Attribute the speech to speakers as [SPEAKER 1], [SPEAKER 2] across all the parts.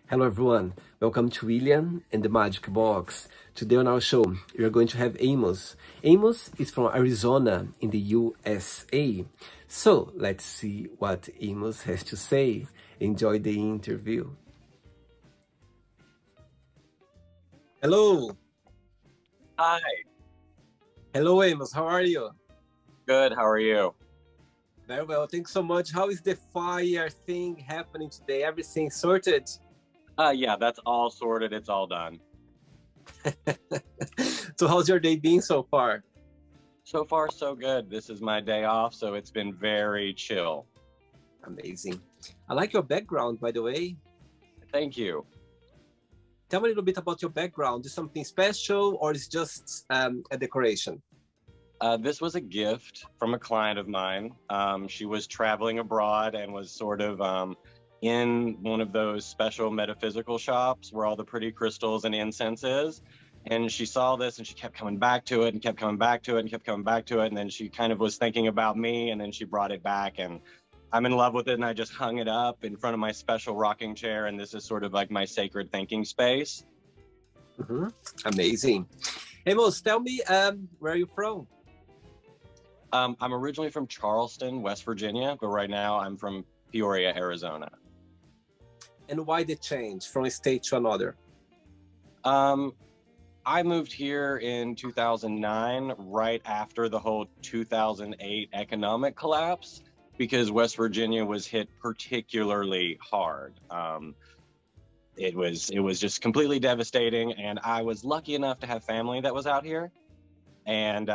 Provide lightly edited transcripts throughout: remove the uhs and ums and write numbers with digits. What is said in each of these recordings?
[SPEAKER 1] Hello everyone, welcome to William and the Magic Box. Today on our show, we are going to have Amos. Amos is from Arizona in the USA. So let's see what Amos has to say. Enjoy the interview. Hello.
[SPEAKER 2] Hi,
[SPEAKER 1] Hello Amos, how are you?
[SPEAKER 2] good. How are you?
[SPEAKER 1] Very well, thanks so much. How is the fire thing happening today? Everything sorted?
[SPEAKER 2] Yeah, that's all sorted. It's all done.
[SPEAKER 1] So how's your day been so far?
[SPEAKER 2] So far, so good. This is my day off, so it's been very chill.
[SPEAKER 1] Amazing. I like your background, by the way.
[SPEAKER 2] Thank you.
[SPEAKER 1] Tell me a little bit about your background. Is something special or is just a decoration?
[SPEAKER 2] This was a gift from a client of mine. She was traveling abroad and was sort of in one of those special metaphysical shops where all the pretty crystals and incense is. And she saw this and she kept coming back to it and kept coming back to it and kept coming back to it. And then she kind of was thinking about me and then she brought it back and I'm in love with it. And I just hung it up in front of my special rocking chair. And this is sort of like my sacred thinking space.
[SPEAKER 1] Amazing. Amos, tell me, where are you from?
[SPEAKER 2] I'm originally from Charleston, West Virginia, but right now I'm from Peoria, Arizona.
[SPEAKER 1] And why the change from a state to another?
[SPEAKER 2] I moved here in 2009, right after the whole 2008 economic collapse, because West Virginia was hit particularly hard. It was just completely devastating, and I was lucky enough to have family that was out here, and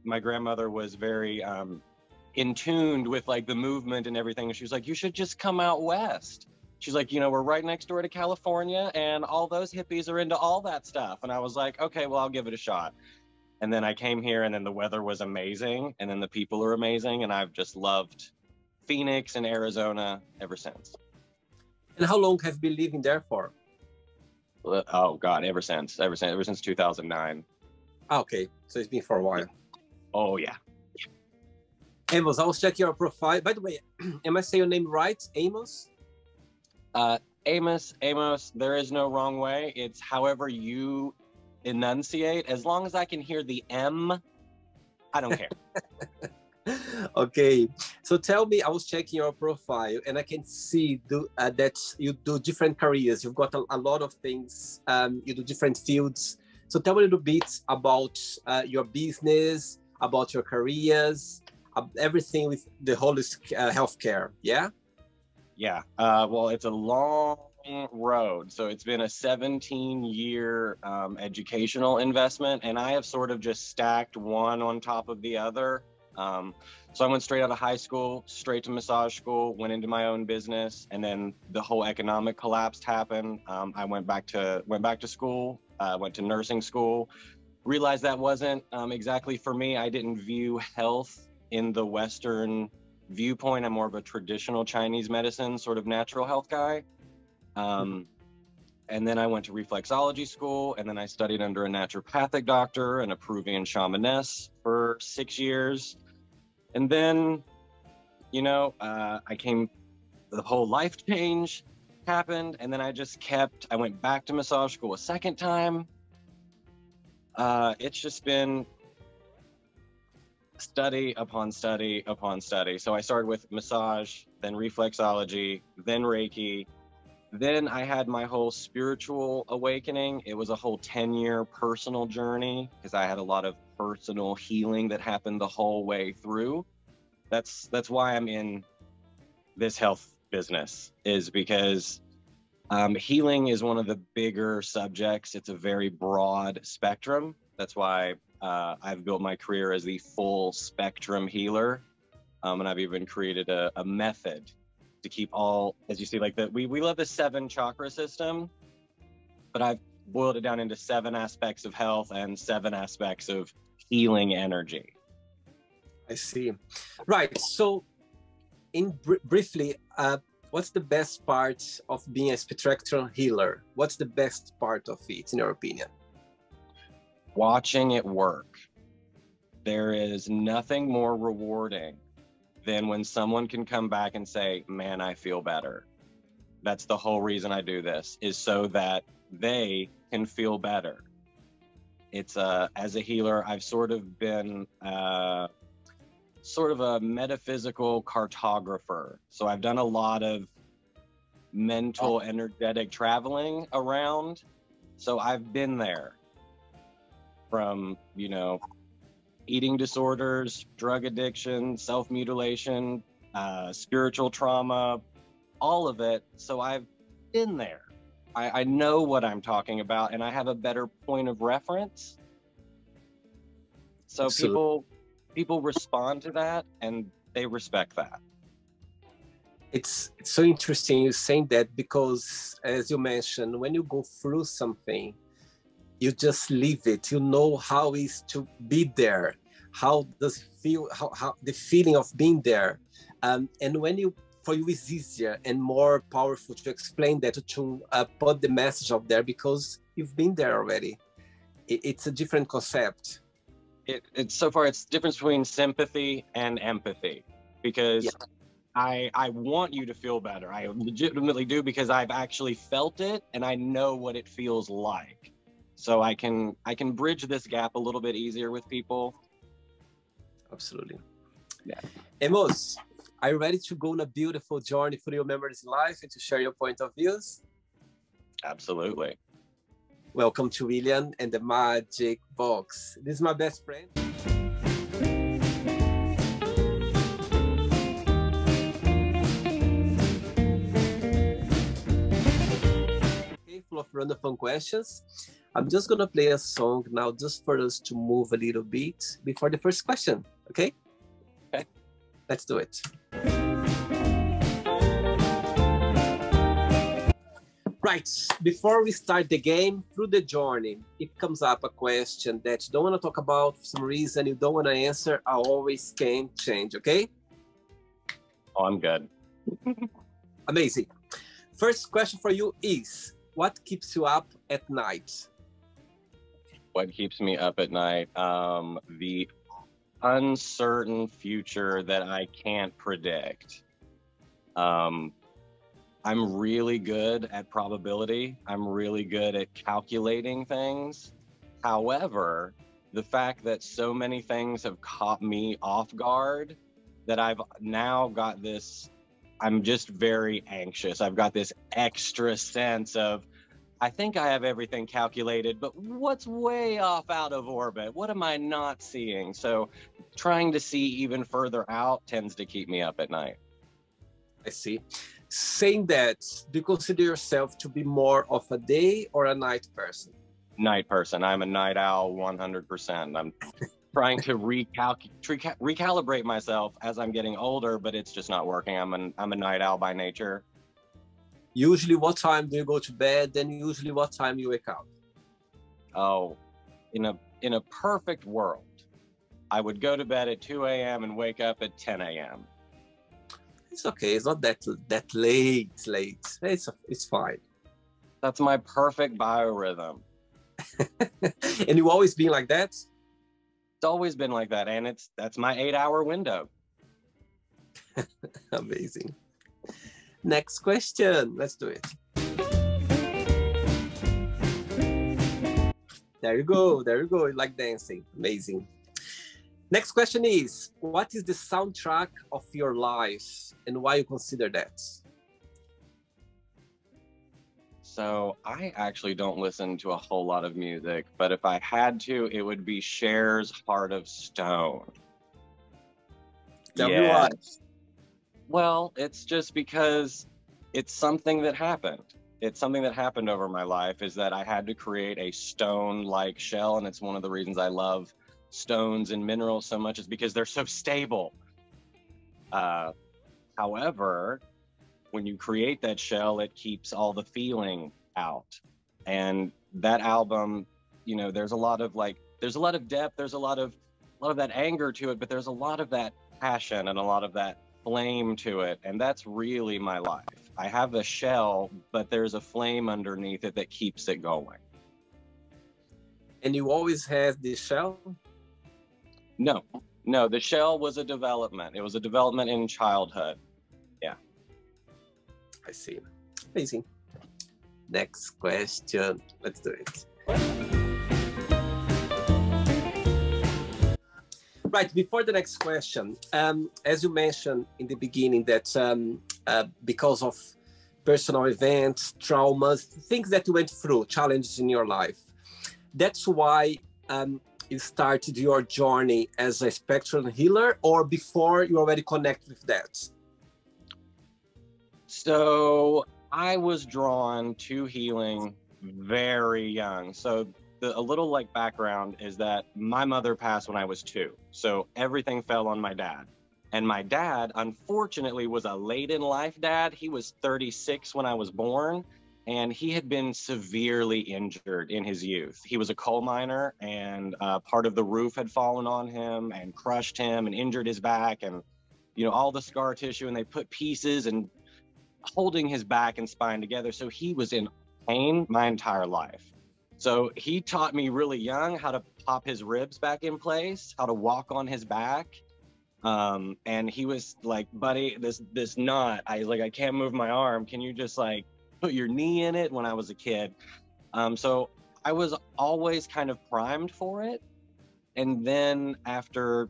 [SPEAKER 2] my grandmother was very in tune with like the movement and everything. She was like, "You should just come out west." She's like, we're right next door to California and all those hippies are into all that stuff. And I was like, okay, well, I'll give it a shot. And then I came here and then the weather was amazing. And then the people are amazing. And I've just loved Phoenix and Arizona ever since.
[SPEAKER 1] And how long have you been living there for?
[SPEAKER 2] Oh God, ever since 2009.
[SPEAKER 1] Okay, so it's been for a while.
[SPEAKER 2] Oh yeah.
[SPEAKER 1] Amos, I was checking your profile. By the way, am I saying your name right? Amos?
[SPEAKER 2] Amos, there is no wrong way. It's however you enunciate. As long as I can hear the M, I don't care.
[SPEAKER 1] Okay, so tell me, I was checking your profile and I can see that you do different careers. You've got a lot of things, you do different fields. So tell me a little bit about your business, about your careers, everything with the holistic healthcare, yeah?
[SPEAKER 2] Yeah, well, it's a long road. So it's been a 17-year educational investment, and I have sort of just stacked one on top of the other. So I went straight out of high school, straight to massage school, went into my own business, and then the whole economic collapse happened. I went back to school, went to nursing school, realized that wasn't exactly for me. I didn't view health in the Western viewpoint. I'm more of a traditional Chinese medicine sort of natural health guy. And then I went to reflexology school, and then I studied under a naturopathic doctor and a Peruvian shamaness for 6 years. And then, I the whole life change happened, and then I went back to massage school a second time. It's just been study upon study upon study. So I started with massage, then reflexology, then Reiki. Then I had my whole spiritual awakening. It was a whole 10-year personal journey because I had a lot of personal healing that happened the whole way through. That's why I'm in this health business, is because healing is one of the bigger subjects. It's a very broad spectrum. That's why I've built my career as the full spectrum healer. And I've even created a method to keep all, as you see, like we love the 7 chakra system, but I've boiled it down into 7 aspects of health and 7 aspects of healing energy.
[SPEAKER 1] I see. Right. So briefly, what's the best part of being a spectrum healer? What's the best part of it, in your opinion?
[SPEAKER 2] Watching it work. There is nothing more rewarding than when someone can come back and say, man, I feel better. That's the whole reason I do this, is so that they can feel better. It's as a healer, I've sort of been sort of a metaphysical cartographer. So I've done a lot of mental, energetic traveling around. So I've been there, from, you know, eating disorders, drug addiction, self-mutilation, spiritual trauma, all of it. So I've been there. I know what I'm talking about, and I have a better point of reference. So people respond to that, and they respect that.
[SPEAKER 1] It's so interesting you saying that, because as you mentioned, when you go through something, you just live it. You know how it is to be there. How does it feel? How the feeling of being there, and when you, for you, it's easier and more powerful to explain that, to put the message out there, because you've been there already. It's a different concept.
[SPEAKER 2] It's so far, it's the difference between sympathy and empathy, because I want you to feel better. I legitimately do, because I've actually felt it and I know what it feels like. So I can bridge this gap a little bit easier with people.
[SPEAKER 1] Absolutely.
[SPEAKER 2] Yeah.
[SPEAKER 1] Amos, are you ready to go on a beautiful journey through your memories in life and to share your point of views?
[SPEAKER 2] Absolutely.
[SPEAKER 1] Welcome to William and the Magic Box. This is my best friend. Okay, full of random fun questions. I'm just gonna play a song now, just for us to move a little bit before the first question. Okay?
[SPEAKER 2] Okay.
[SPEAKER 1] Let's do it. Right, before we start the game, through the journey, if comes up a question that you don't want to talk about for some reason, you don't want to answer, I always can change, okay?
[SPEAKER 2] Oh, I'm good.
[SPEAKER 1] Amazing. First question for you is, what keeps you up at night?
[SPEAKER 2] What keeps me up at night? The uncertain future that I can't predict. I'm really good at probability. I'm really good at calculating things. However, the fact that so many things have caught me off guard, that I've now got this, I'm just very anxious. I've got this extra sense of, I think I have everything calculated, but what's way off out of orbit? What am I not seeing? So trying to see even further out tends to keep me up at night.
[SPEAKER 1] I see. Saying that, do you consider yourself to be more of a day or a night person?
[SPEAKER 2] Night person. I'm a night owl 100%. I'm trying to recalibrate myself as I'm getting older, but it's just not working. I'm a night owl by nature.
[SPEAKER 1] Usually what time do you go to bed, and usually what time you wake up?
[SPEAKER 2] Oh, in a perfect world, I would go to bed at 2 a.m. and wake up at 10 a.m.
[SPEAKER 1] It's okay. It's not that late. It's fine.
[SPEAKER 2] That's my perfect biorhythm.
[SPEAKER 1] And you've always been like that?
[SPEAKER 2] It's always been like that, and that's my 8-hour window.
[SPEAKER 1] Amazing. Next question. Let's do it. There you go. There you go. You like dancing. Amazing. Next question is, what is the soundtrack of your life and why you consider that?
[SPEAKER 2] So I actually don't listen to a whole lot of music, but if I had to, it would be Cher's Heart of Stone.
[SPEAKER 1] Tell me why.
[SPEAKER 2] Well, it's just because it's something that happened. It's something that happened over my life, is that I had to create a stone-like shell, and it's one of the reasons I love stones and minerals so much, is because they're so stable. However, when you create that shell, it keeps all the feeling out. And that album, you know, there's a lot of depth, there's a lot of that anger to it, but there's a lot of that passion and a lot of that flame to it. And that's really my life. I have a shell, but there's a flame underneath it that keeps it going.
[SPEAKER 1] And you always have this shell?
[SPEAKER 2] No, the shell was a development. It was a development in childhood. Yeah.
[SPEAKER 1] I see. Amazing. Next question. Let's do it. Right, before the next question, as you mentioned in the beginning that because of personal events, traumas, things that you went through, challenges in your life, that's why you started your journey as a spectral healer, or before you already connect with that?
[SPEAKER 2] So I was drawn to healing very young. So a little like background is that my mother passed when I was 2. So everything fell on my dad. And my dad, unfortunately, was a late in life dad. He was 36 when I was born, and he had been severely injured in his youth. He was a coal miner, and part of the roof had fallen on him and crushed him and injured his back, and all the scar tissue, and they put pieces and holding his back and spine together. So he was in pain my entire life. So he taught me really young how to pop his ribs back in place, how to walk on his back. And he was like, buddy, this knot, I can't move my arm. Can you just like put your knee in it? When I was a kid. So I was always kind of primed for it. And then after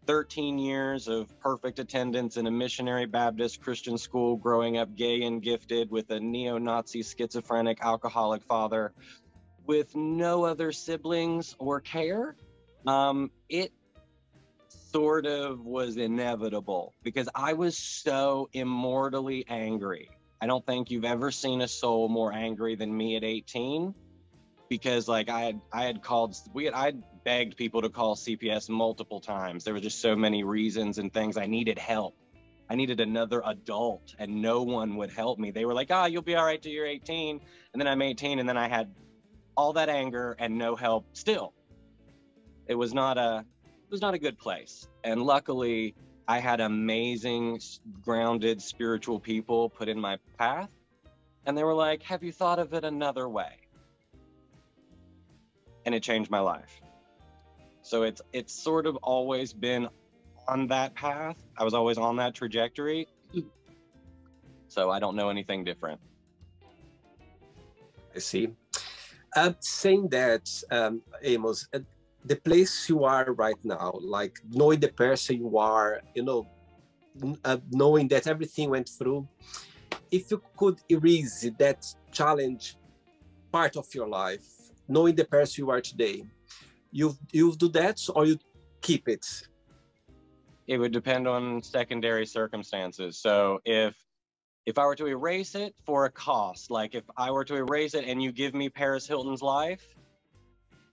[SPEAKER 2] 13 years of perfect attendance in a missionary Baptist Christian school, growing up gay and gifted with a neo-Nazi schizophrenic alcoholic father, with no other siblings or care, it sort of was inevitable because I was so immortally angry. I don't think you've ever seen a soul more angry than me at 18, because like I had begged people to call CPS multiple times. There were just so many reasons and things. I needed help. I needed another adult, and no one would help me. They were like, you'll be all right till you're 18. And then I'm 18, and then I had all that anger and no help still. It was not a good place. And luckily, I had amazing, grounded, spiritual people put in my path. And they were like, have you thought of it another way? And it changed my life. So it's sort of always been on that path. I was always on that trajectory. So I don't know anything different.
[SPEAKER 1] I see. Saying that, Amos, the place you are right now, like knowing the person you are, knowing that everything went through, if you could erase that challenge part of your life, knowing the person you are today, you do that or you keep it?
[SPEAKER 2] It would depend on secondary circumstances. So if I were to erase it for a cost, like if I were to erase it and you give me Paris Hilton's life,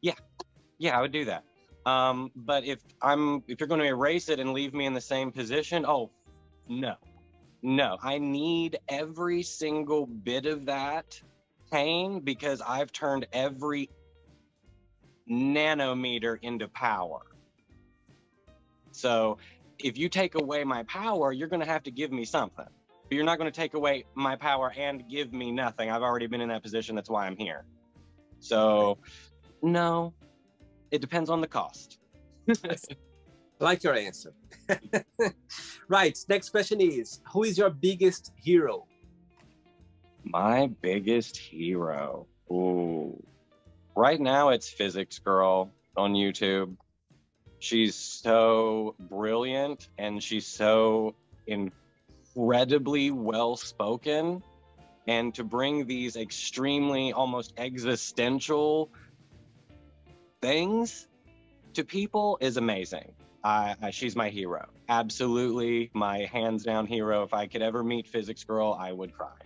[SPEAKER 2] yeah, I would do that. But if you're going to erase it and leave me in the same position, no, I need every single bit of that pain, because I've turned every nanometer into power. So if you take away my power, you're going to have to give me something. But you're not going to take away my power and give me nothing. I've already been in that position. That's why I'm here. So no, it depends on the cost.
[SPEAKER 1] Like your answer. Right. Next question is, who is your biggest hero?
[SPEAKER 2] My biggest hero. Ooh. Right now it's Physics Girl on YouTube. She's so brilliant and she's so incredibly well-spoken. And to bring these extremely almost existential things to people is amazing. She's my hero. Absolutely my hands down hero. If I could ever meet Physics Girl, I would cry.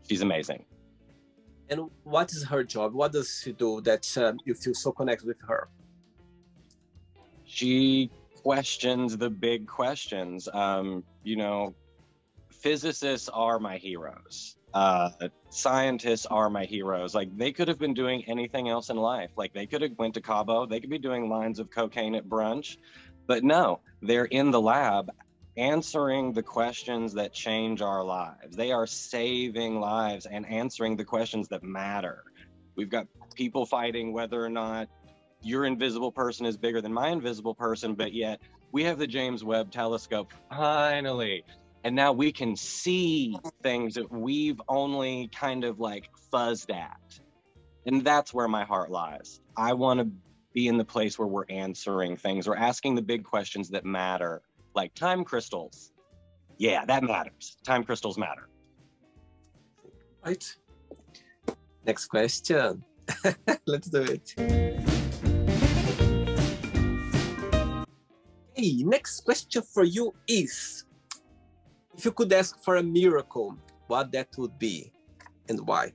[SPEAKER 2] She's amazing.
[SPEAKER 1] And what is her job? What does she do that you feel so connected with her?
[SPEAKER 2] She questions the big questions. Physicists are my heroes. Scientists are my heroes. Like, they could have been doing anything else in life. Like, they could have went to Cabo. They could be doing lines of cocaine at brunch. But no, they're in the lab answering the questions that change our lives. They are saving lives and answering the questions that matter. We've got people fighting whether or not your invisible person is bigger than my invisible person, but yet we have the James Webb Telescope finally And now we can see things that we've only kind of like fuzzed at. And that's where my heart lies. I want to be in the place where we're answering things. We're asking the big questions that matter, like time crystals. Yeah, that matters. Time crystals matter.
[SPEAKER 1] Right. Next question. Let's do it. Hey, next question for you is, if you could ask for a miracle, what that would be and why?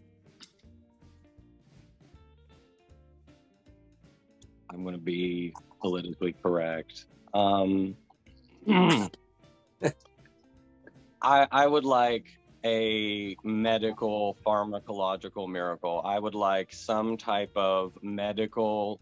[SPEAKER 2] I'm going to be politically correct. I would like a medical pharmacological miracle. I would like some type of medical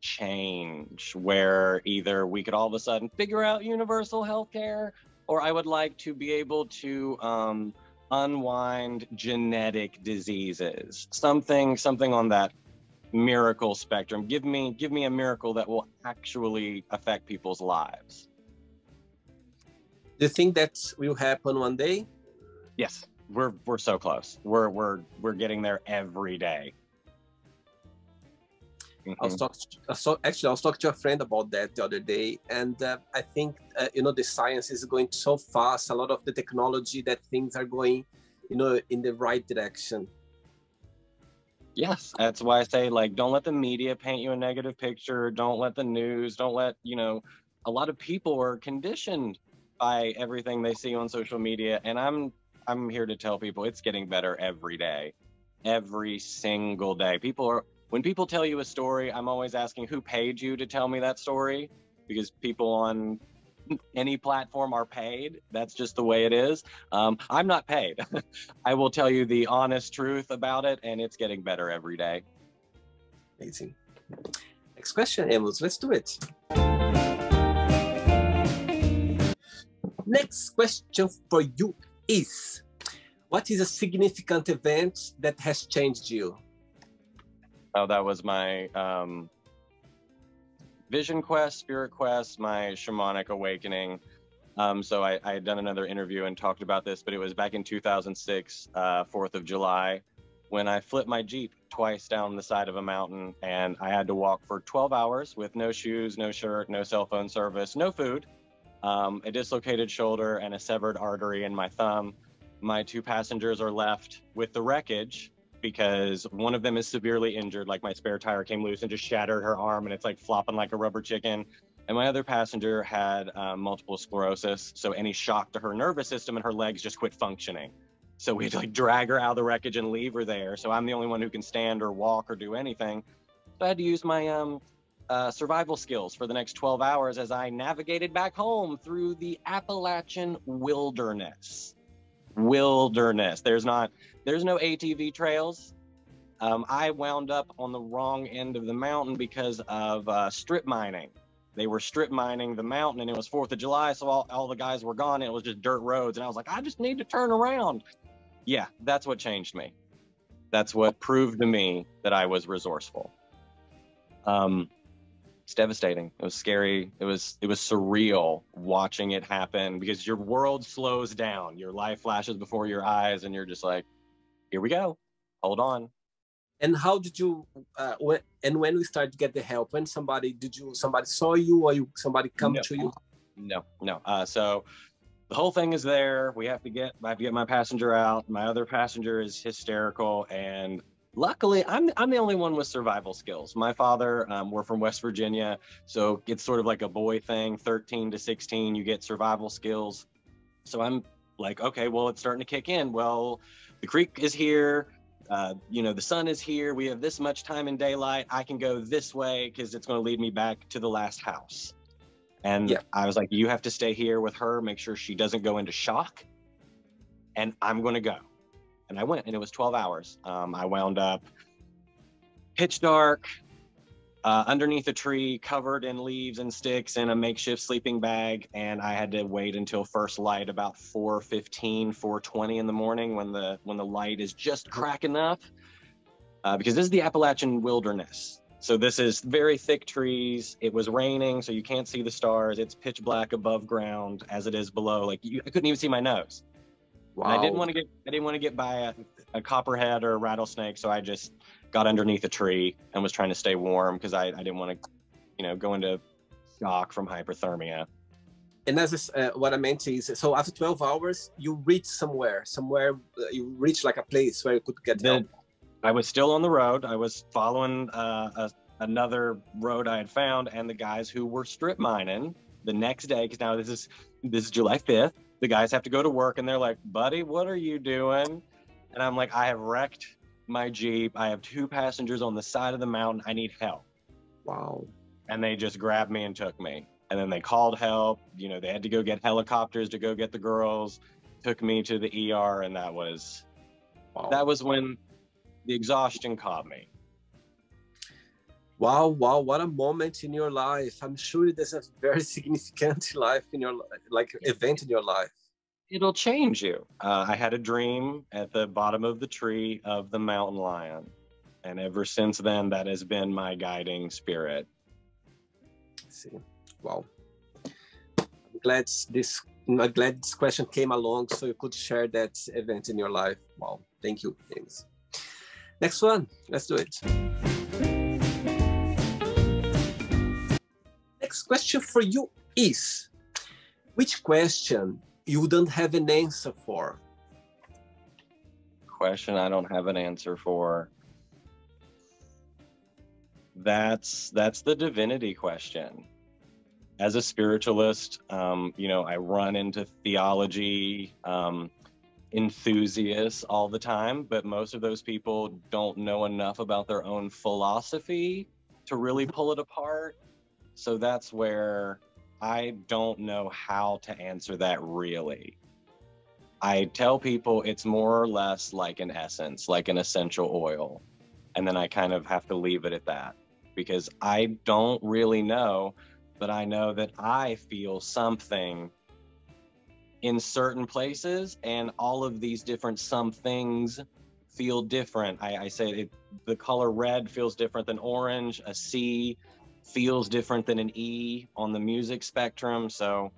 [SPEAKER 2] change where either we could all of a sudden figure out universal healthcare, or I would like to be able to unwind genetic diseases. Something on that miracle spectrum. Give me a miracle that will actually affect people's lives.
[SPEAKER 1] Do you think that will happen one day?
[SPEAKER 2] Yes, we're so close. We're getting there every day. Mm-hmm.
[SPEAKER 1] I was talking to a friend about that the other day, and I think the science is going so fast. A lot of the technology, that things are going, in the right direction.
[SPEAKER 2] Yes, that's why I say, like, don't let the media paint you a negative picture. Don't let the news. Don't let a lot of people are conditioned by everything they see on social media, and I'm here to tell people it's getting better every day, every single day. When people tell you a story, I'm always asking who paid you to tell me that story, because people on any platform are paid. That's just the way it is. I'm not paid. I will tell you the honest truth about it, and it's getting better every day.
[SPEAKER 1] Amazing. Next question, Amos. Let's do it. Next question for you is, what is a significant event that has changed you?
[SPEAKER 2] Oh, that was my vision quest, spirit quest, my shamanic awakening. So I had done another interview and talked about this, but it was back in 2006, 4th of July, when I flipped my Jeep twice down the side of a mountain, and I had to walk for 12 hours with no shoes, no shirt, no cell phone service, no food, a dislocated shoulder and a severed artery in my thumb. My two passengers are left with the wreckage, because one of them is severely injured, like my spare tire came loose and just shattered her arm, and it's like flopping like a rubber chicken. And my other passenger had multiple sclerosis, so any shock to her nervous system and her legs just quit functioning. So we had to like drag her out of the wreckage and leave her there. So I'm the only one who can stand or walk or do anything. So I had to use my survival skills for the next 12 hours as I navigated back home through the Appalachian wilderness. There's no ATV trails. I wound up on the wrong end of the mountain because of strip mining. They were strip mining the mountain, and it was 4th of July, so all the guys were gone, and it was just dirt roads. And I was like, I just need to turn around. Yeah, that's what changed me. That's what proved to me that I was resourceful. It's devastating. It was scary. It was surreal watching it happen, because your world slows down. Your life flashes before your eyes, and you're just like, here we go. Hold on.
[SPEAKER 1] And how did you, when we started to get the help, when somebody saw you, or somebody come to you?
[SPEAKER 2] No. So the whole thing is there. I have to get my passenger out. My other passenger is hysterical, and luckily, I'm the only one with survival skills. My father, we're from West Virginia, so it's sort of like a boy thing. 13 to 16, you get survival skills. So I'm like, okay, well, it's starting to kick in. Well, the creek is here. The sun is here. We have this much time in daylight. I can go this way because it's going to lead me back to the last house. And yeah. I was like, you have to stay here with her, make sure she doesn't go into shock. And I'm going to go. And I went, and it was 12 hours. I wound up pitch dark, underneath a tree, covered in leaves and sticks, in a makeshift sleeping bag. And I had to wait until first light, about 4:15, 4:20 in the morning, when the light is just crack enough. Because this is the Appalachian wilderness. So this is very thick trees. It was raining, so you can't see the stars. It's pitch black above ground as it is below. Like I couldn't even see my nose.
[SPEAKER 1] Wow.
[SPEAKER 2] And I didn't want to get by a copperhead or a rattlesnake, so I just got underneath a tree and was trying to stay warm because I didn't want to, go into shock from hyperthermia.
[SPEAKER 1] And as what I meant is, so after 12 hours, you reach somewhere, you reach like a place where you could get help.
[SPEAKER 2] I was still on the road. I was following another road I had found, and the guys who were strip mining the next day, because now this is July 5th. The guys have to go to work, and they're like, "Buddy, what are you doing?" And I'm like, "I have wrecked my Jeep. I have 2 passengers on the side of the mountain. I need help."
[SPEAKER 1] Wow.
[SPEAKER 2] And they just grabbed me and took me. And then they called help. They had to go get helicopters to go get the girls, took me to the ER, and that was when the exhaustion caught me.
[SPEAKER 1] Wow, what a moment in your life. I'm sure there's a very significant event in your life.
[SPEAKER 2] It'll change you. I had a dream at the bottom of the tree of the mountain lion. And ever since then, that has been my guiding spirit.
[SPEAKER 1] See, wow. I'm glad this question came along so you could share that event in your life. Wow, thank you, Amos. Next one, let's do it. Next question for you is, which question you don't have an answer for?
[SPEAKER 2] Question I don't have an answer for. That's the divinity question. As a spiritualist, I run into theology enthusiasts all the time, but most of those people don't know enough about their own philosophy to really pull it apart. So that's where I don't know how to answer that really. I tell people it's more or less like an essence, like an essential oil. And then I kind of have to leave it at that because I don't really know, but I know that I feel something in certain places, and all of these different some things feel different. I say the color red feels different than orange. A C feels different than an E on the music spectrum. So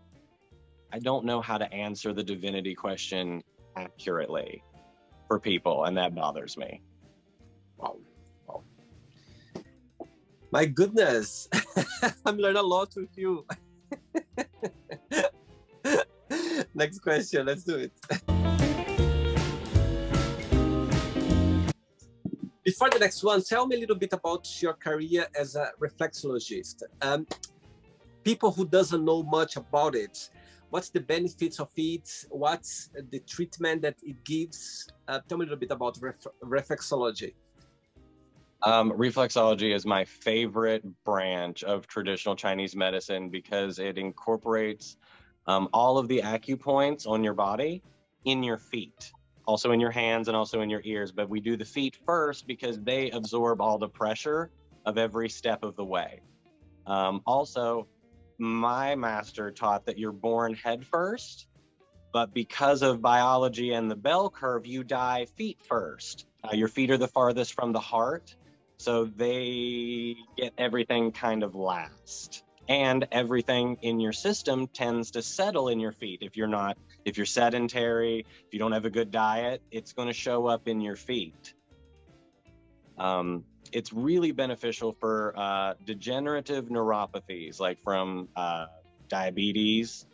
[SPEAKER 2] I don't know how to answer the divinity question accurately for people, and that bothers me.
[SPEAKER 1] Wow. My goodness, I'm learning a lot with you. Next question, let's do it. Before the next one, tell me a little bit about your career as a reflexologist. People who doesn't know much about it, what's the benefits of it? What's the treatment that it gives? Tell me a little bit about reflexology.
[SPEAKER 2] Reflexology is my favorite branch of traditional Chinese medicine because it incorporates all of the acupoints on your body in your feet, also in your hands and also in your ears. But we do the feet first because they absorb all the pressure of every step of the way. Also, my master taught that you're born head first, but because of biology and the bell curve, you die feet first. Your feet are the farthest from the heart, so they get everything kind of last. And everything in your system tends to settle in your feet. If you're sedentary, if you don't have a good diet, it's going to show up in your feet. It's really beneficial for degenerative neuropathies, like from diabetes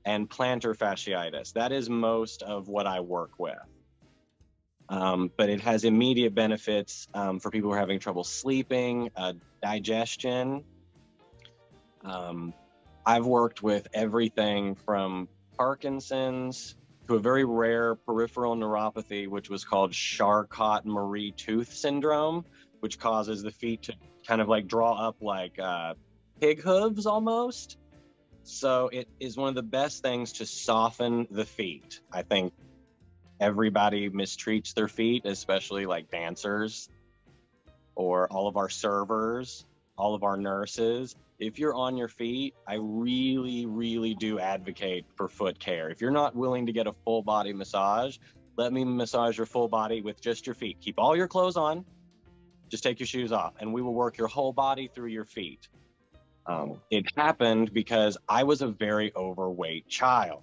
[SPEAKER 2] and plantar fasciitis. That is most of what I work with. But it has immediate benefits for people who are having trouble sleeping, digestion. I've worked with everything from Parkinson's to a very rare peripheral neuropathy, which was called Charcot-Marie Tooth syndrome, which causes the feet to kind of like draw up like pig hooves almost. So it is one of the best things to soften the feet. I think everybody mistreats their feet, especially like dancers or all of our servers, all of our nurses. If you're on your feet, I really, really do advocate for foot care. If you're not willing to get a full body massage, let me massage your full body with just your feet. Keep all your clothes on, Just take your shoes off, and we will work your whole body through your feet. It happened because I was a very overweight child,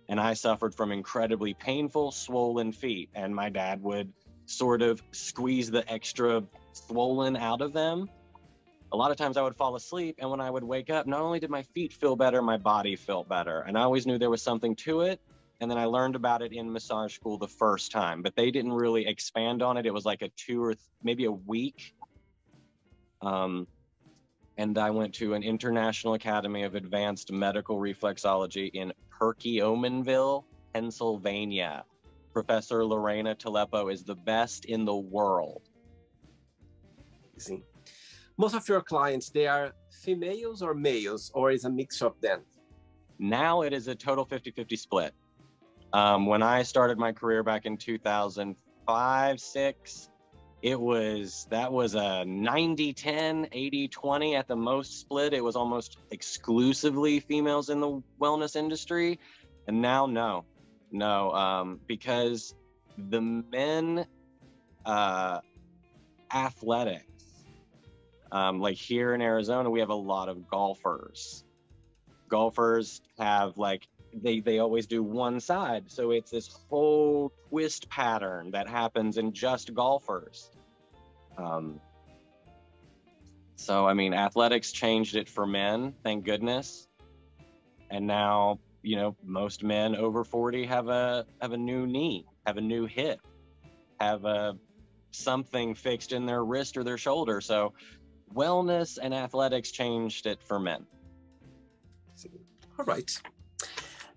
[SPEAKER 2] and I suffered from incredibly painful, swollen feet, and my dad would sort of squeeze the extra swollen out of them. A lot of times I would fall asleep, and when I would wake up, not only did my feet feel better, my body felt better. And I always knew there was something to it. And then I learned about it in massage school the first time, but they didn't really expand on it. It was like a maybe a week. And I went to an International Academy of Advanced Medical Reflexology in Perkiomenville, Pennsylvania. Professor Lorena Taleppo is the best in the world.
[SPEAKER 1] See. Most of your clients, they are females or males, or is a mix of them?
[SPEAKER 2] Now it is a total 50-50 split. When I started my career back in 2005, 6, that was a 90-10, 80-20 at the most split. It was almost exclusively females in the wellness industry. And now, no, because the men, athletics, like here in Arizona, we have a lot of golfers. Golfers have they always do one side. So it's this whole twist pattern that happens in just golfers. So, I mean, athletics changed it for men, thank goodness. And now, most men over 40 have a new knee, have a new hip, have something fixed in their wrist or their shoulder. So wellness and athletics changed it for men.
[SPEAKER 1] All right.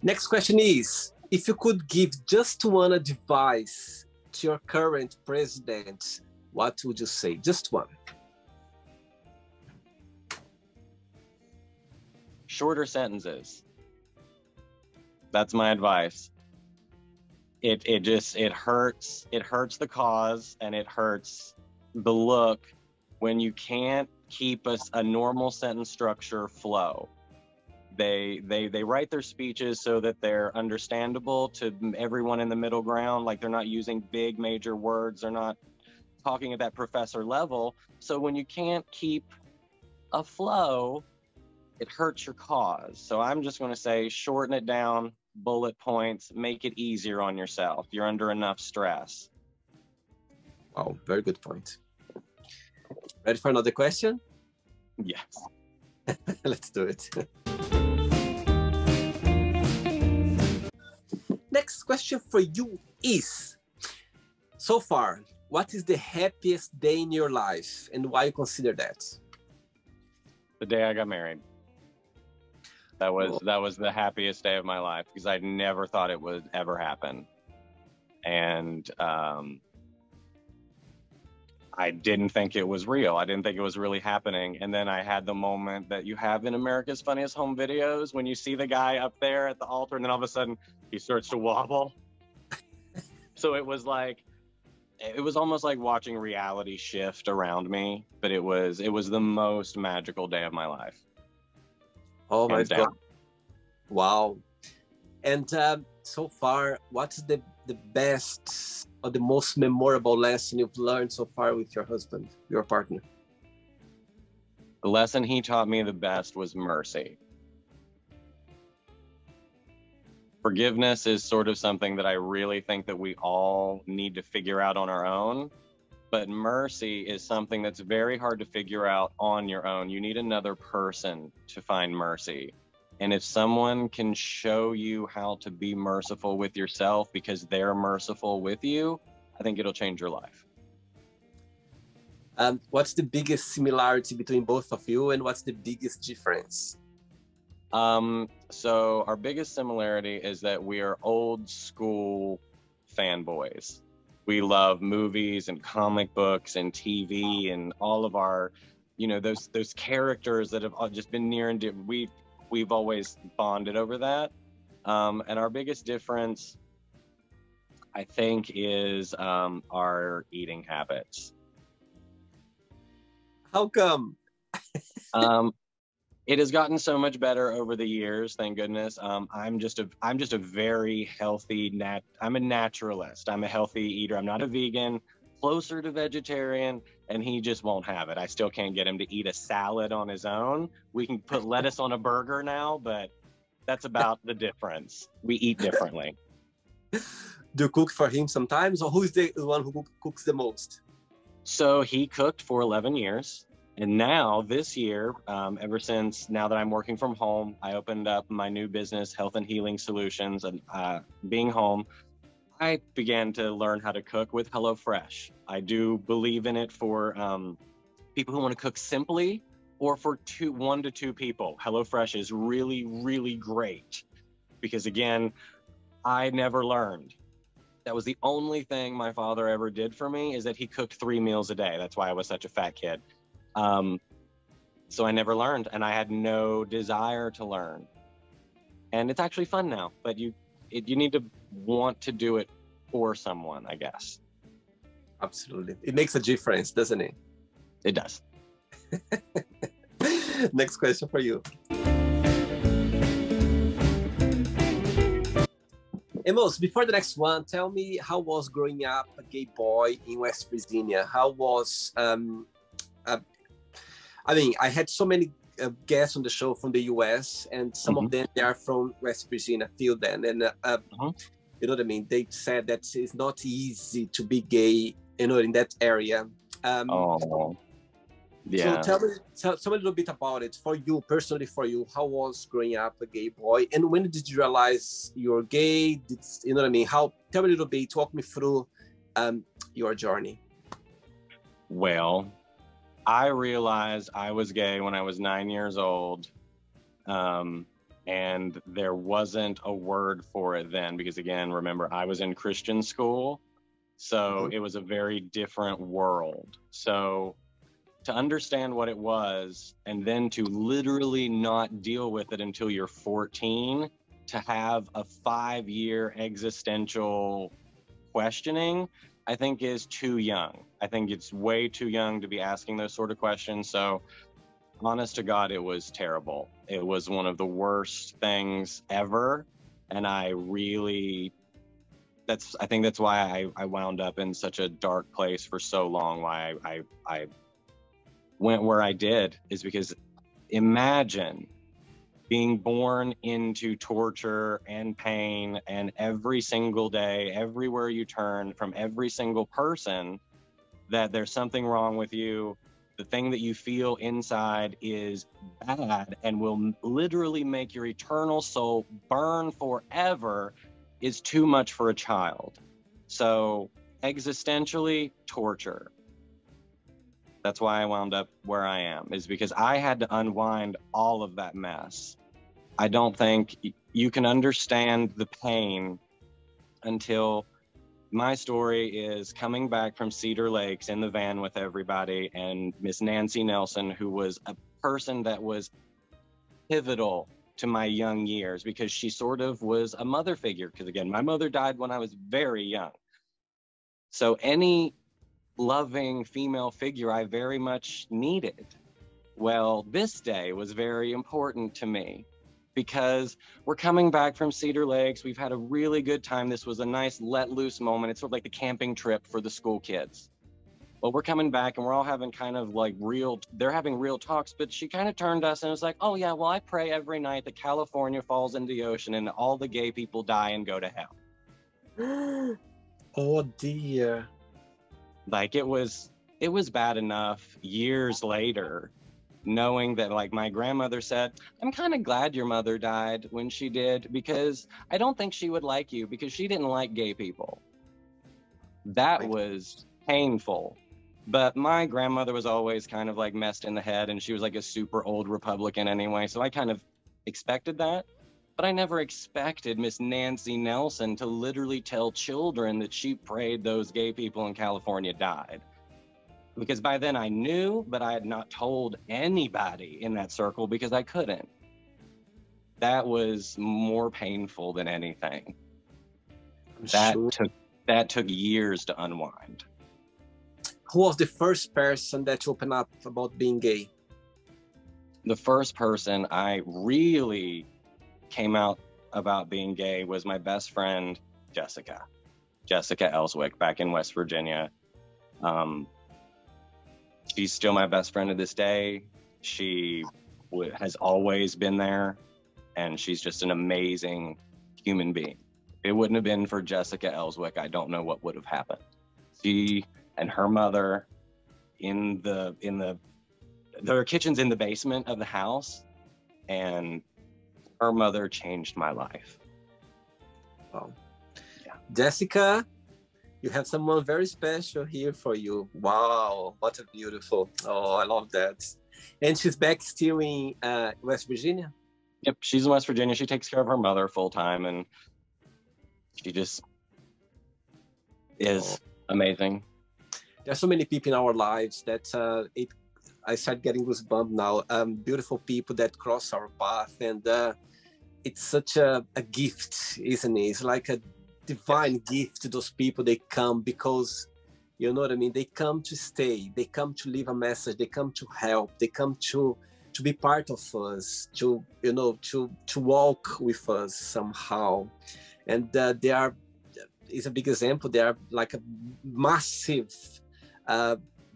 [SPEAKER 1] Next question is, if you could give just one advice to your current president, what would you say? Just one.
[SPEAKER 2] Shorter sentences. That's my advice. It hurts the cause, and it hurts the look when you can't keep a normal sentence structure flow. They write their speeches so that they're understandable to everyone in the middle ground, like they're not using big major words, they're not talking at that professor level. So when you can't keep a flow, it hurts your cause. So I'm just going to say, shorten it down, bullet points, make it easier on yourself. You're under enough stress.
[SPEAKER 1] Wow, very good point. Ready for another question?
[SPEAKER 2] Yes.
[SPEAKER 1] Let's do it. Next question for you is, so far, what is the happiest day in your life and why you consider that?
[SPEAKER 2] The day I got married. That was the happiest day of my life, because I never thought it would ever happen. And I didn't think it was real. I didn't think it was really happening. And then I had the moment that you have in America's Funniest Home Videos, when you see the guy up there at the altar and then all of a sudden he starts to wobble. So it was almost like watching reality shift around me, but it was the most magical day of my life.
[SPEAKER 1] Oh my God. Wow. And so far, what's the best or the most memorable lesson you've learned so far with your husband, your partner?
[SPEAKER 2] The lesson he taught me the best was mercy. Forgiveness is sort of something that I really think that we all need to figure out on our own. But mercy is something that's very hard to figure out on your own. You need another person to find mercy. And if someone can show you how to be merciful with yourself because they're merciful with you, I think it'll change your life.
[SPEAKER 1] What's the biggest similarity between both of you, and what's the biggest difference?
[SPEAKER 2] So our biggest similarity is that we are old school fanboys. We love movies and comic books and TV and all of our, those characters that have just been near and dear. We've always bonded over that. And our biggest difference, I think, is our eating habits. How come? It has gotten so much better over the years, thank goodness. I'm just a very healthy I'm a naturalist. I'm a healthy eater. I'm not a vegan. closer to vegetarian, and he just won't have it. I still can't get him to eat a salad on his own. We can put lettuce on a burger now, but that's about the difference. We eat differently.
[SPEAKER 1] Do you cook for him sometimes, or who is the one who cooks the most?
[SPEAKER 2] So he cooked for 11 years. And now this year, ever since now that I'm working from home, I opened up my new business, Health and Healing Solutions, and being home, I began to learn how to cook with HelloFresh. I do believe in it for people who want to cook simply, or for 1 to 2 people. HelloFresh is really, really great because, again, I never learned. That was the only thing my father ever did for me, is that he cooked 3 meals a day. That's why I was such a fat kid. So I never learned, and I had no desire to learn. And it's actually fun now, but you need to want to do it for someone, I guess.
[SPEAKER 1] Absolutely. It makes a difference, doesn't it?
[SPEAKER 2] It does.
[SPEAKER 1] Next question for you. Amos, before the next one, tell me, how was growing up a gay boy in West Virginia? How was, I mean, I had so many guests on the show from the US, and some of them, they are from West Virginia, till then. And you know what I mean? They said that it's not easy to be gay, you know, in that area.
[SPEAKER 2] Yeah.
[SPEAKER 1] So tell me a little bit about it for you, personally for you. How was growing up a gay boy? And when did you realize you're gay? You know what I mean? Tell me a little bit, walk me through your journey.
[SPEAKER 2] Well, I realized I was gay when I was 9 years old. And there wasn't a word for it then, because again, remember, I was in Christian school. So it was a very different world. So to understand what it was, and then to literally not deal with it until you're 14, to have a 5-year existential questioning, I think is too young. I think it's way too young to be asking those sort of questions. So honest to God, it was terrible. It was one of the worst things ever. And I think that's why I wound up in such a dark place for so long, why I went where I did, is because imagine being born into torture and pain, and every single day, everywhere you turn, from every single person, that there's something wrong with you. The thing that you feel inside is bad and will literally make your eternal soul burn forever, is too much for a child. So existentially, torture. That's why I wound up where I am, is because I had to unwind all of that mess. I don't think you can understand the pain until my story is coming back from Cedar Lakes in the van with everybody, and Miss Nancy Nelson, who was a person that was pivotal to my young years, because she sort of was a mother figure. Because again, my mother died when I was very young. So any loving female figure I very much needed. Well, this day was very important to me, because we're coming back from Cedar Lakes. We've had a really good time. This was a nice let loose moment. It's sort of like the camping trip for the school kids. Well, we're coming back and we're all having kind of like they're having real talks, but she kind of turned to us and was like, oh yeah, well, I pray every night that California falls into the ocean and all the gay people die and go to hell.
[SPEAKER 1] Oh dear.
[SPEAKER 2] Like it was bad enough years later, knowing that, like, my grandmother said, I'm kind of glad your mother died when she did, because I don't think she would like you, because she didn't like gay people. That was painful. But my grandmother was always kind of like messed in the head, and she was like a super old Republican anyway, so I kind of expected that. But I never expected Miss Nancy Nelson to literally tell children that she prayed those gay people in California died. Because by then I knew, but I had not told anybody in that circle because I couldn't. That was more painful than anything. That took years to unwind.
[SPEAKER 1] Who was the first person that opened up about being gay?
[SPEAKER 2] The first person I really came out about being gay was my best friend, Jessica Ellswick, back in West Virginia. Um, she's still my best friend to this day. She has always been there, and she's just an amazing human being. If it wouldn't have been for Jessica Ellswick, I don't know what would have happened. She and her mother their kitchen's in the basement of the house, and her mother changed my life.
[SPEAKER 1] Wow. Yeah. Jessica, you have someone very special here for you. Wow, what a beautiful. Oh, I love that. And she's back still in West Virginia?
[SPEAKER 2] Yep, she's in West Virginia. She takes care of her mother full time, and she just is amazing.
[SPEAKER 1] There's so many people in our lives that I start getting goosebumps now. Beautiful people that cross our path, and it's such a gift, isn't it? It's like a divine gift to those people. They come because, you know what I mean? They come to stay. They come to leave a message. They come to help. They come to be part of us, to walk with us somehow. And they are, is a big example. They are like a massive,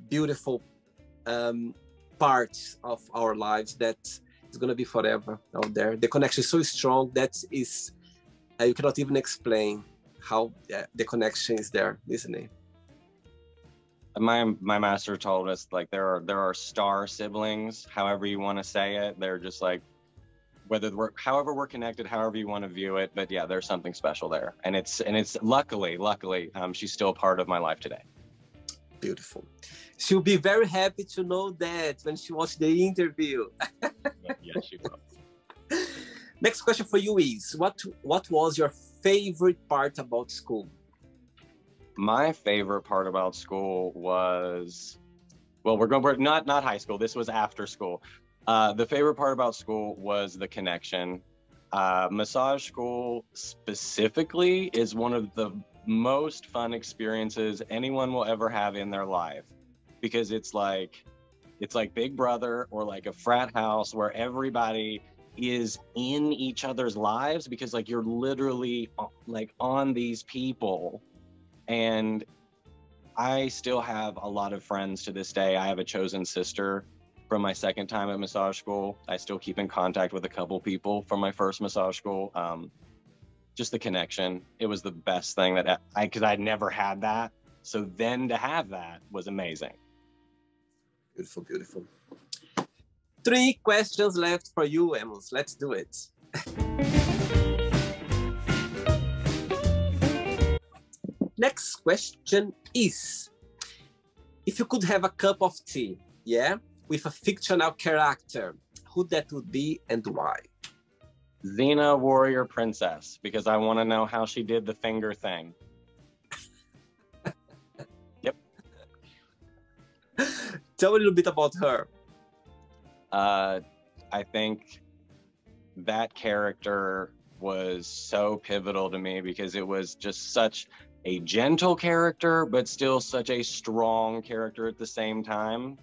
[SPEAKER 1] beautiful part of our lives that is going to be forever out there. The connection is so strong that is, you cannot even explain how the connection is there, isn't it?
[SPEAKER 2] My master told us, like, there are star siblings, however you want to say it. They're just like, however we're connected, however you want to view it. But yeah, there's something special there, and it's luckily, she's still part of my life today.
[SPEAKER 1] Beautiful. She'll be very happy to know that when she watches the interview.
[SPEAKER 2] Yes, she will.
[SPEAKER 1] Next question for you is, what was your favorite part about school?
[SPEAKER 2] My favorite part about school was, well, we're not high school. This was after school. The favorite part about school was the connection. Massage school specifically is one of the most fun experiences anyone will ever have in their life, because it's like Big Brother, or like a frat house where everybody is in each other's lives, because like you're literally like on these people. And I still have a lot of friends to this day. I have a chosen sister from my second time at massage school. I still keep in contact with a couple people from my first massage school. Just the connection. It was the best thing that because I'd never had that. So then to have that was amazing.
[SPEAKER 1] Beautiful, beautiful. 3 questions left for you, Amos. Let's do it. Next question is, if you could have a cup of tea, with a fictional character, who that would be and why?
[SPEAKER 2] Xena, warrior princess, because I want to know how she did the finger thing. Yep.
[SPEAKER 1] Tell a little bit about her.
[SPEAKER 2] I think that character was so pivotal to me, because it was just such a gentle character, but still such a strong character at the same time.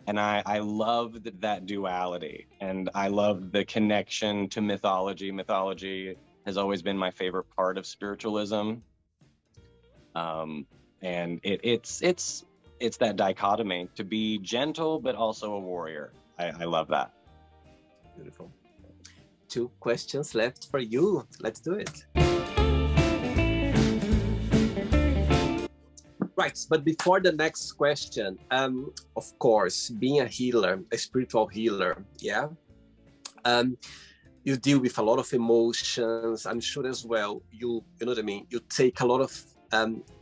[SPEAKER 2] And I loved that duality, and I loved the connection to mythology. Mythology has always been my favorite part of spiritualism. And it's that dichotomy, to be gentle, but also a warrior. I love that.
[SPEAKER 1] Beautiful. 2 questions left for you. Let's do it. Right, but before the next question, of course, being a healer, a spiritual healer, you deal with a lot of emotions. I'm sure as well, you know what I mean? You take a lot of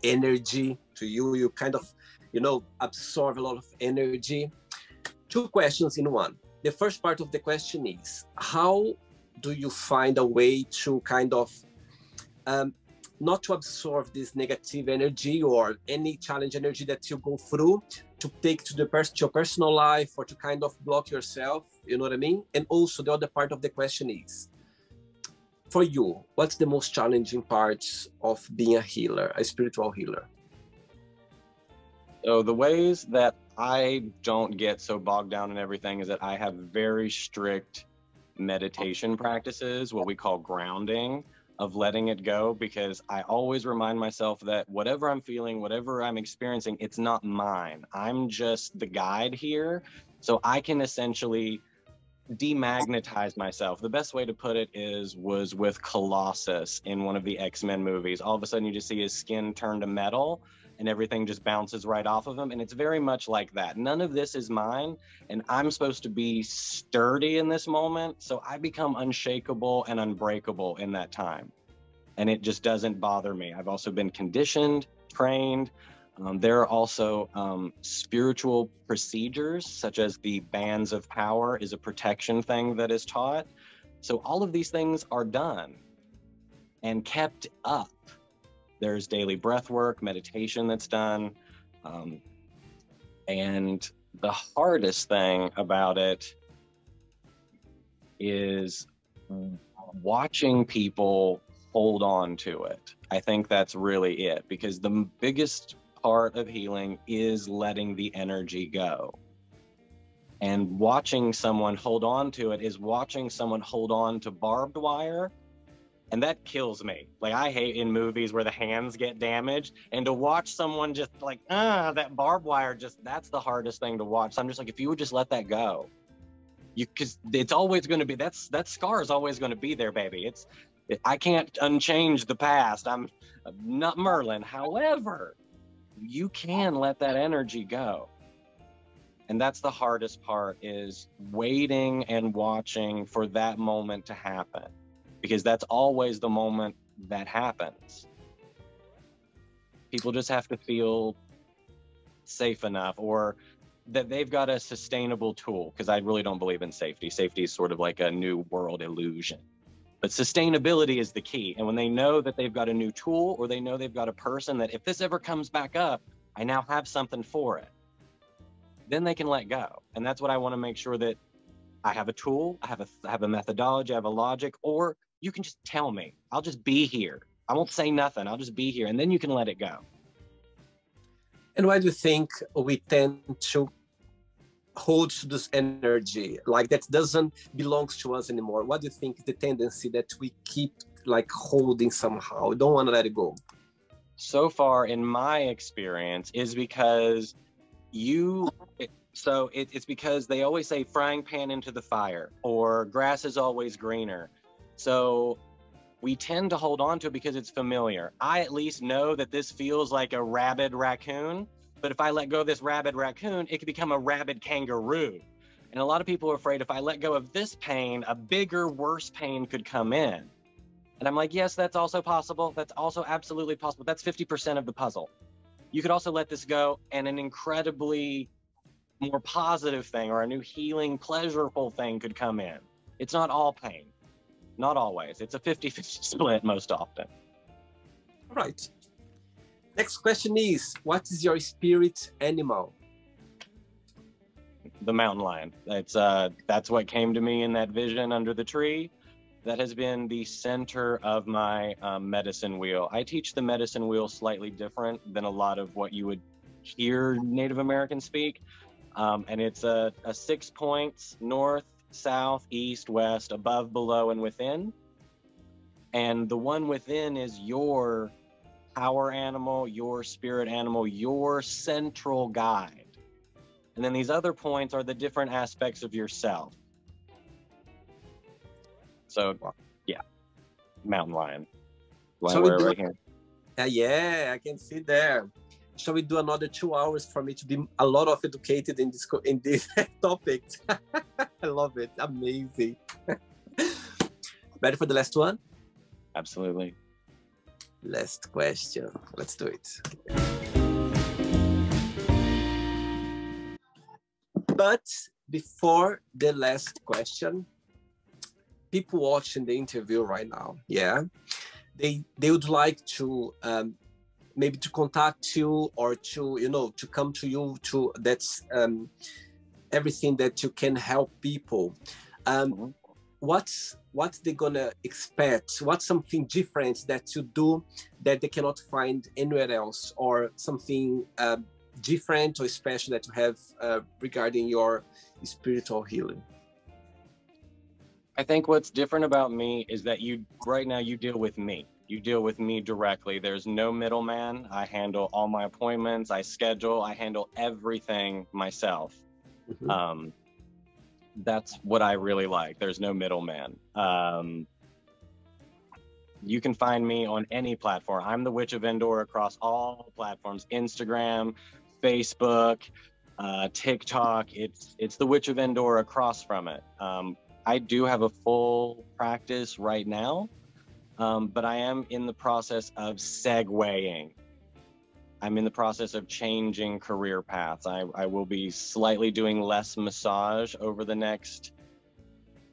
[SPEAKER 1] energy to you. You kind of, absorb a lot of energy. 2 questions in one. The first part of the question is, how do you find a way to kind of not to absorb this negative energy or any challenge energy that you go through, to take to your personal life, or to kind of block yourself, you know what I mean? And also the other part of the question is, for you, what's the most challenging parts of being a healer, a spiritual healer?
[SPEAKER 2] So the ways that I don't get so bogged down in everything is that I have very strict meditation practices, what we call grounding. of letting it go, because I always remind myself that whatever I'm feeling, whatever I'm experiencing, it's not mine. I'm just the guide here. So I can essentially demagnetize myself. The best way to put it was with Colossus in one of the X-Men movies. All of a sudden you just see his skin turn to metal and everything just bounces right off of him. And it's very much like that. None of this is mine, and I'm supposed to be sturdy in this moment. So I become unshakable and unbreakable in that time. And it just doesn't bother me. I've also been conditioned, trained. There are also spiritual procedures, such as the bands of power is a protection thing that is taught. So all of these things are done and kept up. There's daily breath work, meditation that's done. And the hardest thing about it is watching people hold on to it. I think that's really it, because the biggest part of healing is letting the energy go. And watching someone hold on to it is watching someone hold on to barbed wire. And that kills me. Like, I hate in movies where the hands get damaged, and to watch someone just like, that barbed wire, that's the hardest thing to watch. So I'm just like, if you would just let that go, because it's always going to be, that scar is always going to be there, baby. I can't unchange the past. I'm not Merlin. However, you can let that energy go. And that's the hardest part, is waiting and watching for that moment to happen, because that's always the moment that happens. People just have to feel safe enough, or that they've got a sustainable tool, because I really don't believe in safety. Safety is sort of like a new world illusion. But sustainability is the key. And when they know that they've got a new tool, or they know they've got a person that if this ever comes back up, I now have something for it, then they can let go. And that's what I want to make sure, that I have a tool, I have a methodology, I have a logic, or you can just tell me. I'll just be here. I won't say nothing. I'll just be here. And then you can let it go.
[SPEAKER 1] And why do you think we tend to hold to this energy, like that doesn't belong to us anymore? What do you think is the tendency that we keep like holding somehow, don't want to let it go?
[SPEAKER 2] So far in my experience is because it's because they always say frying pan into the fire, or grass is always greener. So we tend to hold on to it because it's familiar. I at least know that this feels like a rabid raccoon, but if I let go of this rabid raccoon, it could become a rabid kangaroo. And a lot of people are afraid if I let go of this pain, a bigger, worse pain could come in. And I'm like, yes, that's also possible. That's also absolutely possible. That's 50% of the puzzle. You could also let this go, and an incredibly more positive thing, or a new healing, pleasurable thing could come in. It's not all pain. Not always. It's a 50-50 split most often.
[SPEAKER 1] Right. Next question is, what is your spirit animal?
[SPEAKER 2] The mountain lion. That's what came to me in that vision under the tree. That has been the center of my medicine wheel. I teach the medicine wheel slightly different than a lot of what you would hear Native Americans speak. And it's a 6 points: north, south, east, west, above, below, and within. And the one within is your power animal, your spirit animal, your central guide. And then these other points are the different aspects of yourself. So, yeah, mountain lion. Right here.
[SPEAKER 1] Yeah, I can see there. Shall we do another 2 hours for me to be a lot of educated in this topic? I love it. Amazing. Ready for the last one?
[SPEAKER 2] Absolutely.
[SPEAKER 1] Last question. Let's do it. But before the last question, people watching the interview right now, they would like to maybe to contact you, or to come to you, that's everything that you can help people. What's they gonna expect? What's something different that you do that they cannot find anywhere else, or something different or special that you have regarding your spiritual healing?
[SPEAKER 2] I think what's different about me is that right now you deal with me. You deal with me directly. There's no middleman. I handle all my appointments. I schedule. I handle everything myself.
[SPEAKER 1] Mhm.
[SPEAKER 2] That's what I really like. There's no middleman. You can find me on any platform. I'm the Witch of Endor across all platforms: Instagram, Facebook, TikTok. It's the Witch of Endor across from it. I do have a full practice right now, but I am in the process of segueing. I'm in the process of changing career paths. I will be slightly doing less massage over the next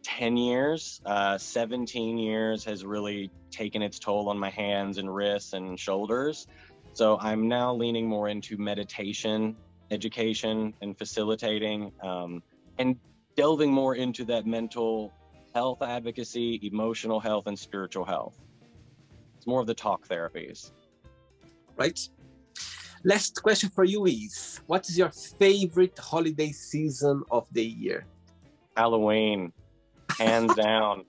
[SPEAKER 2] 10 years. 17 years has really taken its toll on my hands and wrists and shoulders. So I'm now leaning more into meditation, education, and facilitating, and delving more into that mental health advocacy, emotional health, and spiritual health. It's more of the talk therapies.
[SPEAKER 1] Right. Last question for you is, what is your favorite holiday season of the year?
[SPEAKER 2] Halloween, hands down.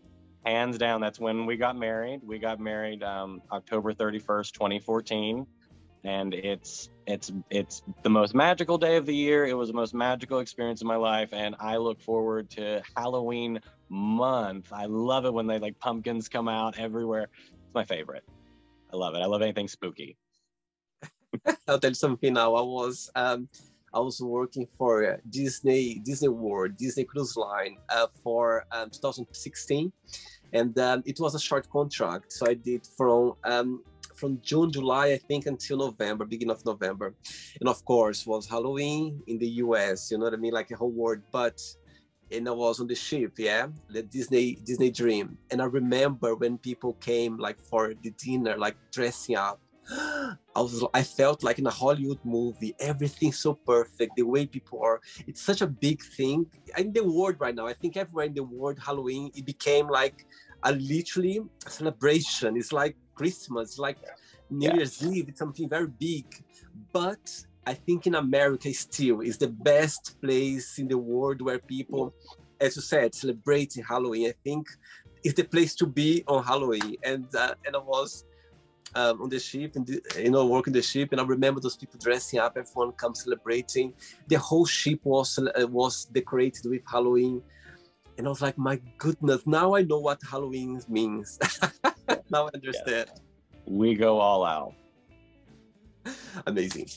[SPEAKER 2] Hands down. That's when we got married. We got married October 31st, 2014. And it's the most magical day of the year. It was the most magical experience of my life, and I look forward to Halloween month. I love it when they like pumpkins come out everywhere. It's my favorite. I love it. I love anything spooky.
[SPEAKER 1] I'll tell you something now. I was working for Disney World, Disney Cruise Line for 2016, and it was a short contract. So I did from June, July, I think, until November, beginning of November. And of course, was Halloween in the US, you know what I mean? Like a whole world. And I was on the ship, yeah, the Disney Dream. And I remember when people came like for the dinner, like dressing up. I felt like in a Hollywood movie, everything so perfect, the way people are. It's such a big thing in the world right now. I think everywhere in the world, Halloween, it became like literally a celebration. It's like Christmas, like New Year's Eve. It's something very big. But I think in America still is the best place in the world where people, as you said, celebrating Halloween. I think it's the place to be on Halloween. And I was on the ship and working the ship, and I remember those people dressing up, everyone comes celebrating. The whole ship was decorated with Halloween, and I was like, my goodness, now I know what Halloween means. Now I understand.
[SPEAKER 2] Yes. We go all out.
[SPEAKER 1] Amazing.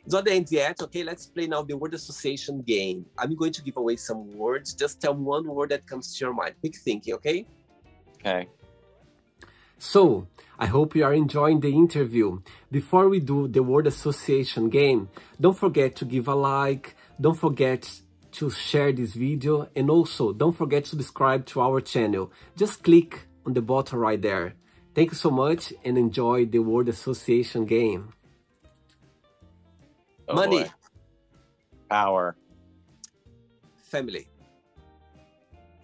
[SPEAKER 1] It's not the end yet. Okay, let's play now the word association game. I'm going to give away some words. Just tell one word that comes to your mind. Quick thinking, okay?
[SPEAKER 2] Okay.
[SPEAKER 1] So, I hope you are enjoying the interview. Before we do the word association game, don't forget to give a like, don't forget to share this video, and also don't forget to subscribe to our channel. Just click on the button right there. Thank you so much and enjoy the word association game.
[SPEAKER 2] Oh,
[SPEAKER 1] money.
[SPEAKER 2] Boy. Power.
[SPEAKER 1] Family.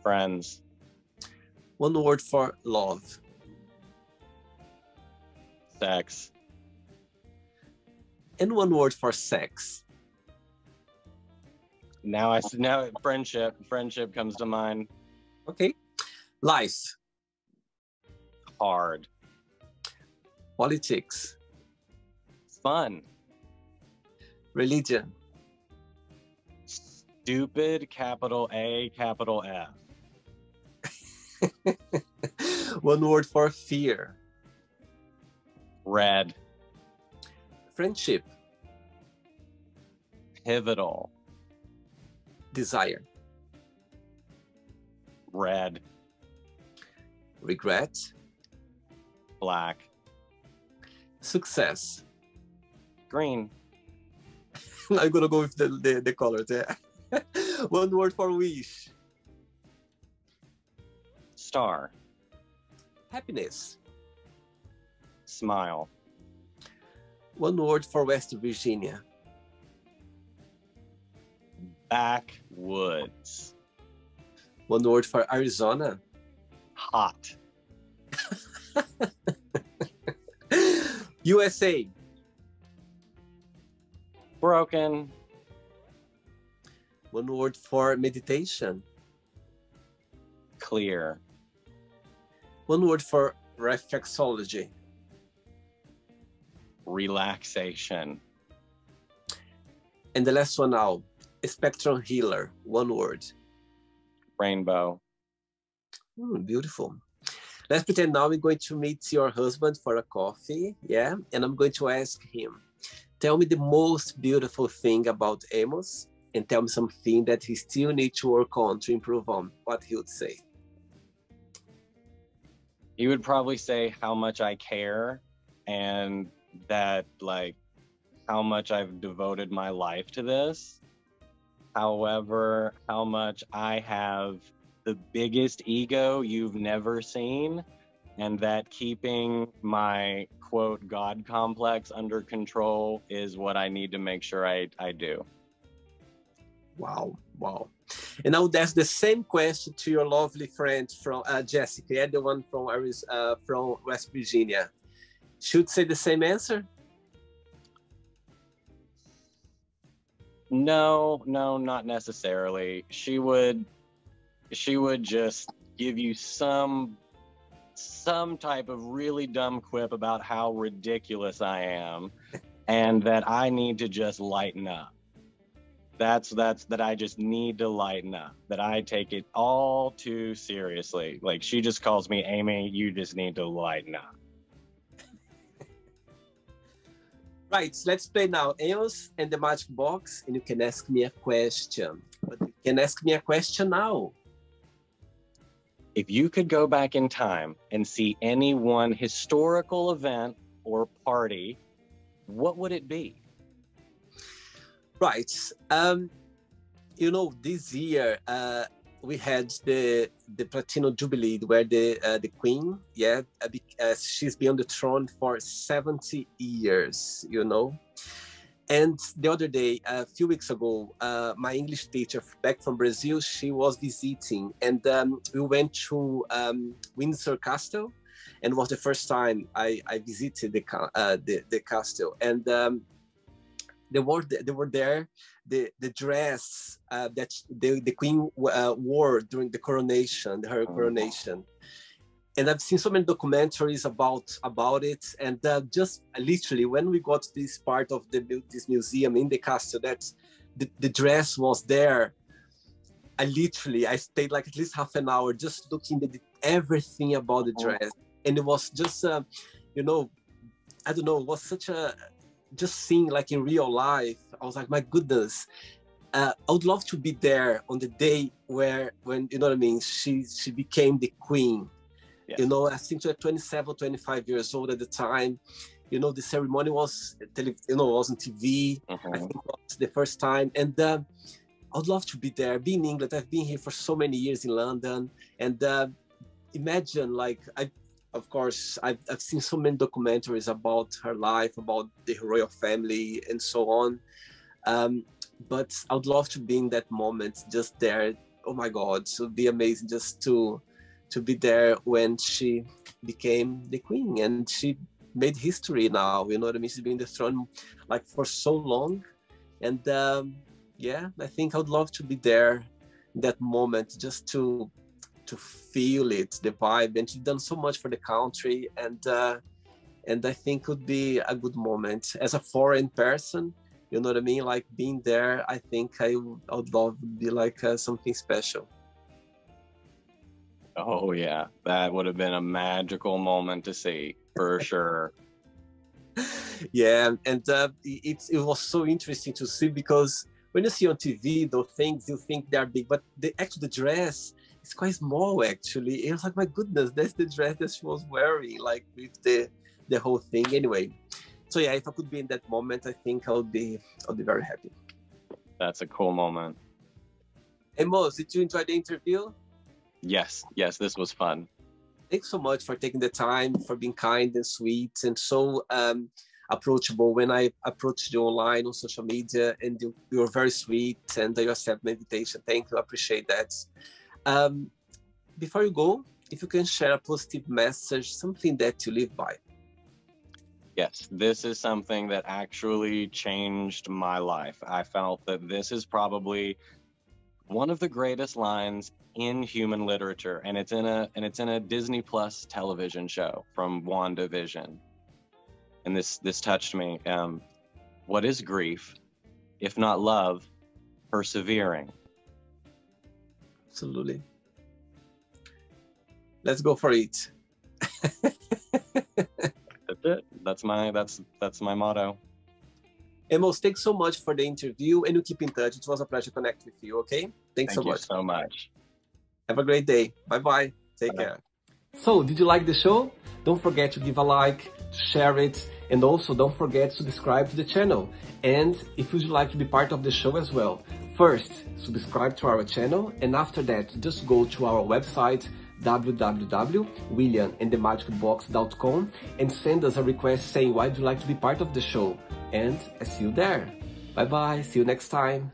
[SPEAKER 2] Friends.
[SPEAKER 1] One word for love.
[SPEAKER 2] Sex.
[SPEAKER 1] And one word for sex.
[SPEAKER 2] Now friendship. Friendship comes to mind.
[SPEAKER 1] Okay. Life.
[SPEAKER 2] Hard.
[SPEAKER 1] Politics.
[SPEAKER 2] Fun.
[SPEAKER 1] Religion.
[SPEAKER 2] Stupid, capital A, capital F.
[SPEAKER 1] One word for fear.
[SPEAKER 2] Red.
[SPEAKER 1] Friendship.
[SPEAKER 2] Pivotal.
[SPEAKER 1] Desire.
[SPEAKER 2] Red.
[SPEAKER 1] Regret.
[SPEAKER 2] Black.
[SPEAKER 1] Success.
[SPEAKER 2] Green.
[SPEAKER 1] I'm gonna go with the colors. Yeah. One word for wish.
[SPEAKER 2] Star.
[SPEAKER 1] Happiness.
[SPEAKER 2] Smile.
[SPEAKER 1] One word for West Virginia.
[SPEAKER 2] Backwoods.
[SPEAKER 1] One word for Arizona.
[SPEAKER 2] Hot.
[SPEAKER 1] USA.
[SPEAKER 2] Broken.
[SPEAKER 1] One word for meditation.
[SPEAKER 2] clear.
[SPEAKER 1] One word for reflexology.
[SPEAKER 2] Relaxation.
[SPEAKER 1] And the last one now, a spectrum healer. One word.
[SPEAKER 2] Rainbow.
[SPEAKER 1] Beautiful. Let's pretend now we're going to meet your husband for a coffee, yeah? And I'm going to ask him, tell me the most beautiful thing about Amos, and tell me something that he still needs to work on to improve on. What he would say?
[SPEAKER 2] He would probably say how much I care, and that, like, how much I've devoted my life to this. However, how much I have the biggest ego you've never seen, and that keeping my, quote, God complex under control is what I need to make sure I do.
[SPEAKER 1] Wow, wow. And now that's the same question to your lovely friend from Jessica, yeah, the one from West Virginia. Should say the same answer?
[SPEAKER 2] No, not necessarily. She would just give you some type of really dumb quip about how ridiculous I am, and that I need to just lighten up. That I just need to lighten up, that I take it all too seriously. Like, she just calls me, Amy, you just need to lighten up.
[SPEAKER 1] Right, let's play now Amos and the Magic Box, and you can ask me a question. But you can ask me a question now.
[SPEAKER 2] If you could go back in time and see any one historical event or party, what would it be?
[SPEAKER 1] Right. You know, this year we had the Platinum Jubilee, where the Queen, yeah, she's been on the throne for 70 years, you know. And the other day, a few weeks ago, my English teacher back from Brazil, she was visiting, and we went to Windsor Castle, and it was the first time I visited the castle. And they were there, the dress that the Queen wore during the coronation, her coronation. And I've seen so many documentaries about it. And just literally, when we got to this part of this museum in the castle, that the dress was there, I stayed like at least half an hour just looking at everything about the dress. And it was just, you know, I don't know, it was such a, just seeing like in real life, I was like, my goodness, I would love to be there on the day when, you know what I mean, she became the Queen. Yes. You know, I think she was 27, 25 years old at the time. You know, the ceremony was, was on TV. I think it was the first time. And I would love to be there, be in England. I've been here for so many years in London. And imagine, like, of course, I've seen so many documentaries about her life, about the royal family and so on. But I would love to be in that moment, just there. Oh my God, it would be amazing just to be there when she became the Queen, and she made history now, you know what I mean? She's been in the throne like for so long. And yeah, I think I would love to be there in that moment, just to feel it, the vibe. And she's done so much for the country, and I think it would be a good moment as a foreign person, you know what I mean? Like being there, I think I would love to be like something special.
[SPEAKER 2] Oh yeah, that would have been a magical moment to see, for sure.
[SPEAKER 1] Yeah, and it was so interesting to see, because when you see on TV those things, you think they're big, but the dress is quite small actually. It was like, my goodness, that's the dress that she was wearing, like with the whole thing. Anyway, so yeah, if I could be in that moment, I think I'll be very happy.
[SPEAKER 2] That's a cool moment.
[SPEAKER 1] Amos, did you enjoy the interview?
[SPEAKER 2] Yes, this was fun.
[SPEAKER 1] Thanks so much for taking the time, for being kind and sweet and so approachable when I approached you online on social media, and you were very sweet and you accepted my invitation. Thank you, I appreciate that. Before you go, if you can share a positive message, something that you live by.
[SPEAKER 2] Yes, this is something that actually changed my life. I felt that this is probably one of the greatest lines in human literature, and it's in a Disney Plus television show from WandaVision. And this touched me. What is grief, if not love, persevering?
[SPEAKER 1] Absolutely. Let's go for it.
[SPEAKER 2] That's it. That's my motto.
[SPEAKER 1] Amos, thanks so much for the interview, and you keep in touch. It was a pleasure to connect with you, okay? Thanks so much.
[SPEAKER 2] Thank you so much.
[SPEAKER 1] Have a great day. Bye-bye. Take
[SPEAKER 2] Bye.
[SPEAKER 1] care. So, did you like the show? Don't forget to give a like, to share it, and also don't forget to subscribe to the channel. And if you'd like to be part of the show as well, first, subscribe to our channel, and after that, just go to our website, www.williamandthemagicbox.com, and send us a request saying why you'd like to be part of the show. And I see you there. Bye bye, see you next time.